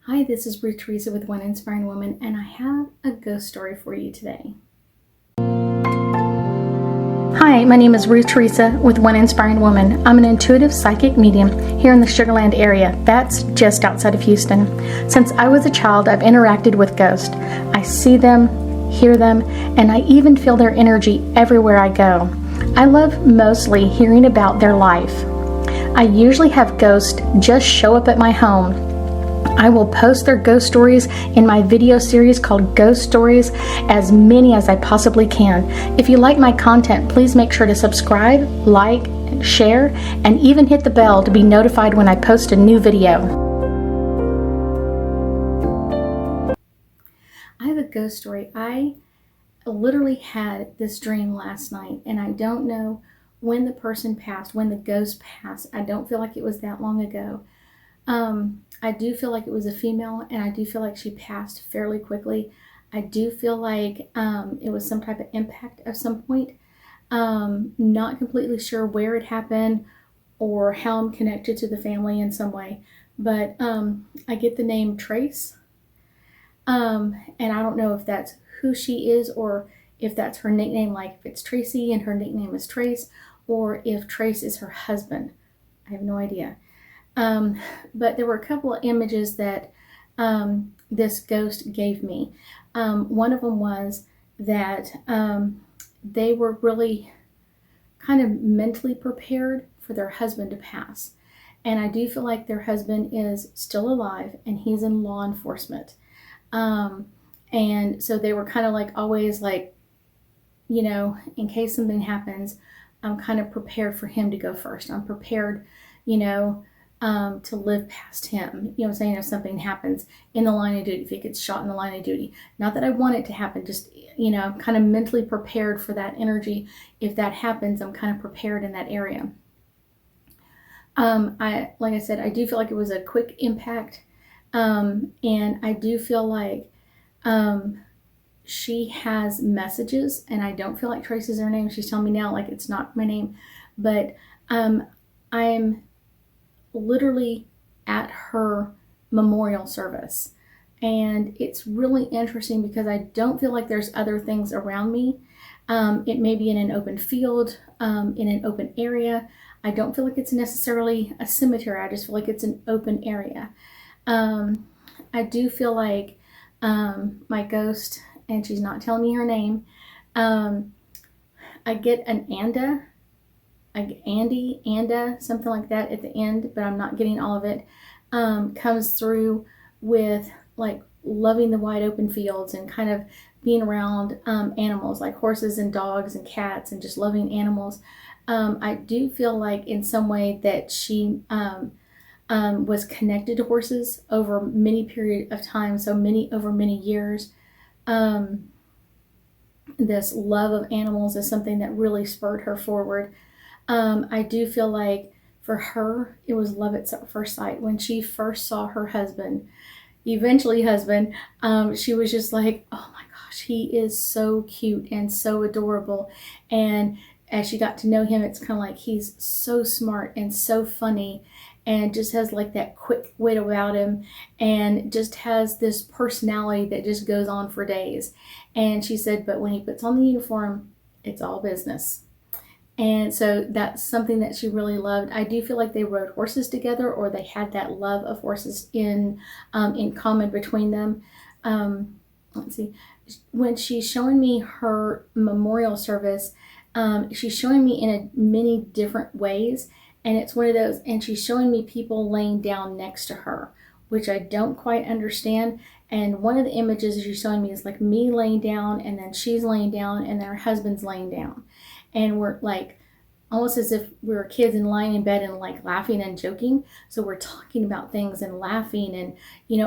Hi, this is Ruth Theresa with One Inspiring Woman, and I have a ghost story for you today. Hi, my name is Ruth Theresa with One Inspiring Woman. I'm an intuitive psychic medium here in the Sugar Land area. That's just outside of Houston. Since I was a child, I've interacted with ghosts. I see them, hear them, and I even feel their energy everywhere I go. I love mostly hearing about their life. I usually have ghosts just show up at my home. I will post their ghost stories in my video series called Ghost Stories, as many as I possibly can. If you like my content, please make sure to subscribe, like, share, and even hit the bell to be notified when I post a new video. I have a ghost story. I literally had this dream last night, and I don't know when the person passed, when the ghost passed. I don't feel like it was that long ago. I do feel like it was a female, and I do feel like she passed fairly quickly. I do feel like it was some type of impact of some point. Not completely sure where it happened or how I'm connected to the family in some way, but I get the name Trace, and I don't know if that's who she is or if that's her nickname, like if it's Tracy and her nickname is Trace, or if Trace is her husband. I have no idea. But there were a couple of images that this ghost gave me. One of them was that they were really kind of mentally prepared for their husband to pass. And I do feel like their husband is still alive and he's in law enforcement. And so they were kind of like always like, in case something happens, I'm kind of prepared for him to go first. I'm prepared, to live past him, what I'm saying, if something happens in the line of duty, if he gets shot in the line of duty. Not that I want it to happen, just, kind of mentally prepared for that energy. If that happens, I'm kind of prepared in that area. Like I said, I do feel like it was a quick impact. And I do feel like she has messages, and I don't feel like Trace is her name. She's telling me now like it's not my name, but I'm literally at her memorial service, and it's really interesting because I don't feel like there's other things around me. It may be in an open field, in an open area. I don't feel like it's necessarily a cemetery. I just feel like it's an open area. I do feel like my ghost, and she's not telling me her name, I get an Anda, something like that at the end, but I'm not getting all of it, comes through with like loving the wide open fields and kind of being around animals like horses and dogs and cats and just loving animals. I do feel like in some way that she was connected to horses over many period of time, so over many years. This love of animals is something that really spurred her forward. I do feel like for her, it was love at first sight. When she first saw her husband, eventually husband, she was just like, oh my gosh, he is so cute and so adorable. And as she got to know him, it's kind of like he's so smart and so funny and just has like that quick wit about him and just has this personality that just goes on for days. And she said, but when he puts on the uniform, it's all business. And so that's something that she really loved. I do feel like they rode horses together, or they had that love of horses in common between them. Let's see. When she's showing me her memorial service, she's showing me in many different ways. And it's one of those, and she's showing me people laying down next to her, which I don't quite understand. And one of the images she's showing me is like me laying down, and then she's laying down, and then her husband's laying down. And we're like almost as if we were kids and lying in bed and like laughing and joking. So we're talking about things and laughing and,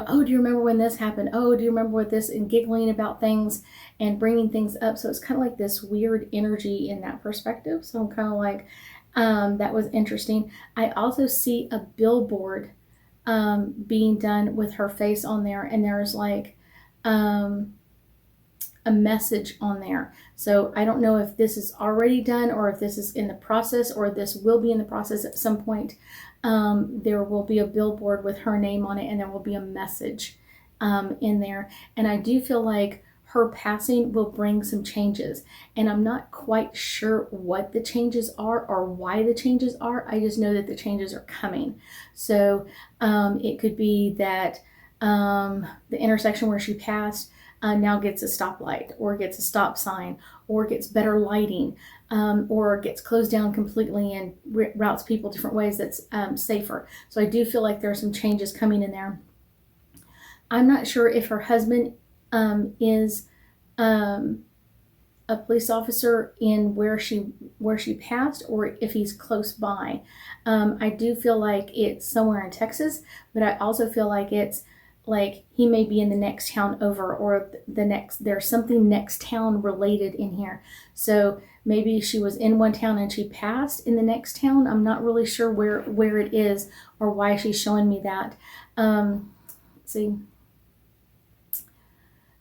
oh, do you remember when this happened? Oh, do you remember what this, and giggling about things and bringing things up. So it's kind of like this weird energy in that perspective. So I'm kind of like, that was interesting. I also see a billboard being done with her face on there, and there's like a message on there. So I don't know if this is already done or if this is in the process or this will be in the process at some point. there will be a billboard with her name on it, and there will be a message in there. And I do feel like her passing will bring some changes. And I'm not quite sure what the changes are or why the changes are. I just know that the changes are coming. So it could be that the intersection where she passed now gets a stoplight, or gets a stop sign, or gets better lighting, or gets closed down completely and routes people different ways that's safer. So I do feel like there are some changes coming in there. I'm not sure if her husband is a police officer in where she passed, or if he's close by. I do feel like it's somewhere in Texas, but I also feel like it's like he may be in the next town over, or there's something next town related in here. So maybe she was in one town and she passed in the next town. I'm not really sure where it is or why she's showing me that. Let's see.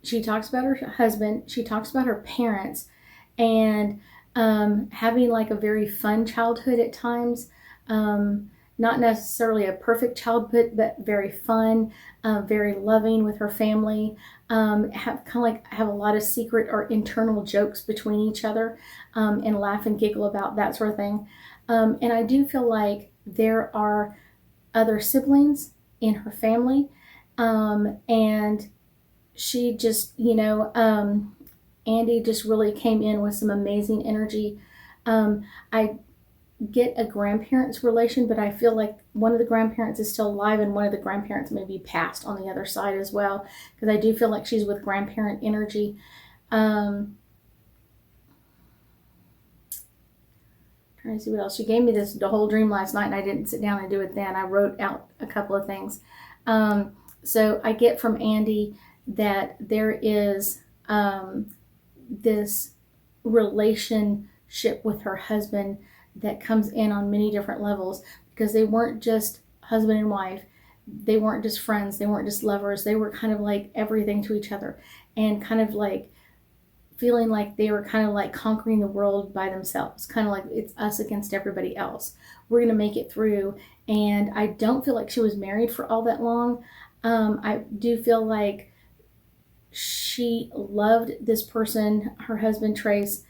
She talks about her husband. She talks about her parents, and having like a very fun childhood at times. Not necessarily a perfect childhood, but very fun, very loving with her family. Have a lot of secret or internal jokes between each other, and laugh and giggle about that sort of thing. And I do feel like there are other siblings in her family, and she just, Andy just really came in with some amazing energy. I get a grandparents relation, but I feel like one of the grandparents is still alive, and one of the grandparents may be passed on the other side as well, because I do feel like she's with grandparent energy. Trying to see what else. She gave me the whole dream last night, and I didn't sit down and do it then. I wrote out a couple of things. So I get from Andy that there is this relationship with her husband that comes in on many different levels, because they weren't just husband and wife, they weren't just friends, they weren't just lovers, they were kind of like everything to each other, and kind of like feeling like they were kind of like conquering the world by themselves, kind of like it's us against everybody else. We're going to make it through. And I don't feel like she was married for all that long. I do feel like she loved this person, her husband Trace,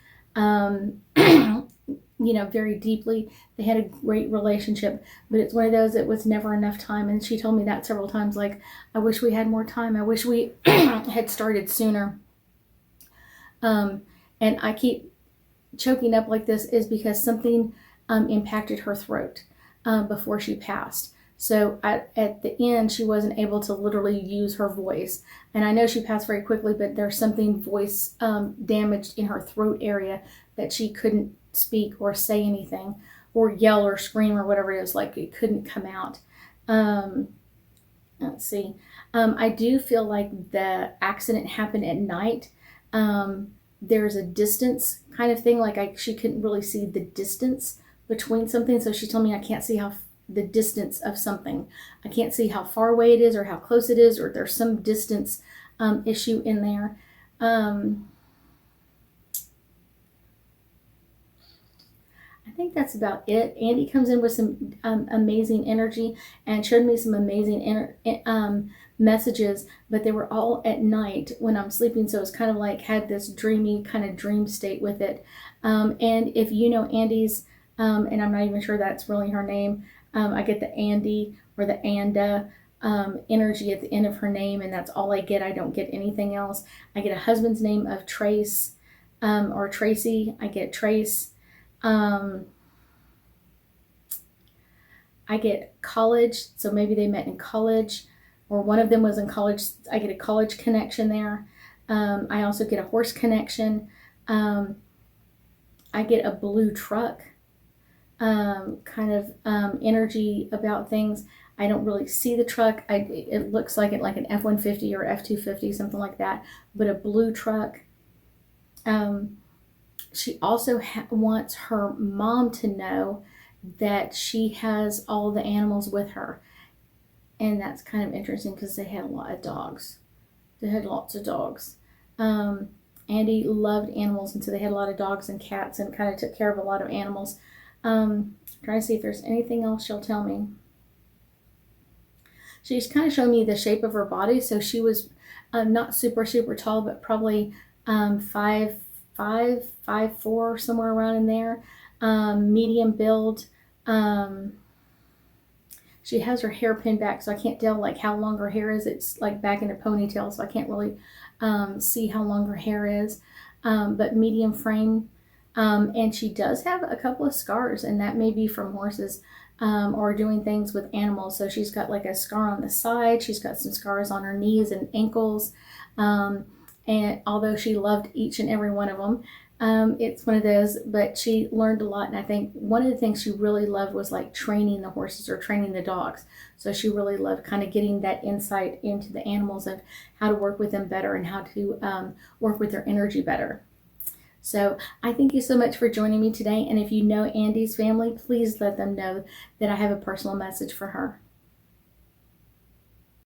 very deeply. They had a great relationship, but it's one of those that was never enough time. And she told me that several times, like, I wish we had more time. I wish we had started sooner. And I keep choking up like this is because something impacted her throat before she passed. So at the end, she wasn't able to literally use her voice. And I know she passed very quickly, but there's something voice damaged in her throat area that she couldn't speak or say anything or yell or scream or whatever it is. Like, it couldn't come out. Let's see. I do feel like the accident happened at night. There's a distance kind of thing. Like she couldn't really see the distance between something. So she told me I can't see the distance of something. I can't see how far away it is or how close it is, or there's some distance issue in there. I think that's about it. Andy comes in with some amazing energy and showed me some amazing messages, but they were all at night when I'm sleeping, so it's kind of like had this dreamy kind of dream state with it. And if you know Andy's, and I'm not even sure that's really her name, I get the Andy or the Anda energy at the end of her name, and that's all I get. I don't get anything else. I get a husband's name of Trace or Tracy. I get Trace. I get college, so maybe they met in college, or one of them was in college. I get a college connection there. I also get a horse connection. I get a blue truck kind of energy about things. I don't really see the truck. It looks like an F-150 or F-250, something like that, but a blue truck. She also wants her mom to know that she has all the animals with her. And that's kind of interesting because they had a lot of dogs. They had lots of dogs. Andy loved animals, and so they had a lot of dogs and cats and kind of took care of a lot of animals. Trying to see if there's anything else she'll tell me. she's kind of showing me the shape of her body. So she was not super, super tall, but probably 5'4", somewhere around in there. Medium build. She has her hair pinned back, so I can't tell like how long her hair is. It's like back in a ponytail, so I can't really see how long her hair is. But medium frame. And she does have a couple of scars, and that may be from horses or doing things with animals. So she's got like a scar on the side. She's got some scars on her knees and ankles. And although she loved each and every one of them, it's one of those, but she learned a lot. And I think one of the things she really loved was like training the horses or training the dogs. So she really loved kind of getting that insight into the animals of how to work with them better and how to work with their energy better. So I thank you so much for joining me today. And if you know Andy's family, please let them know that I have a personal message for her.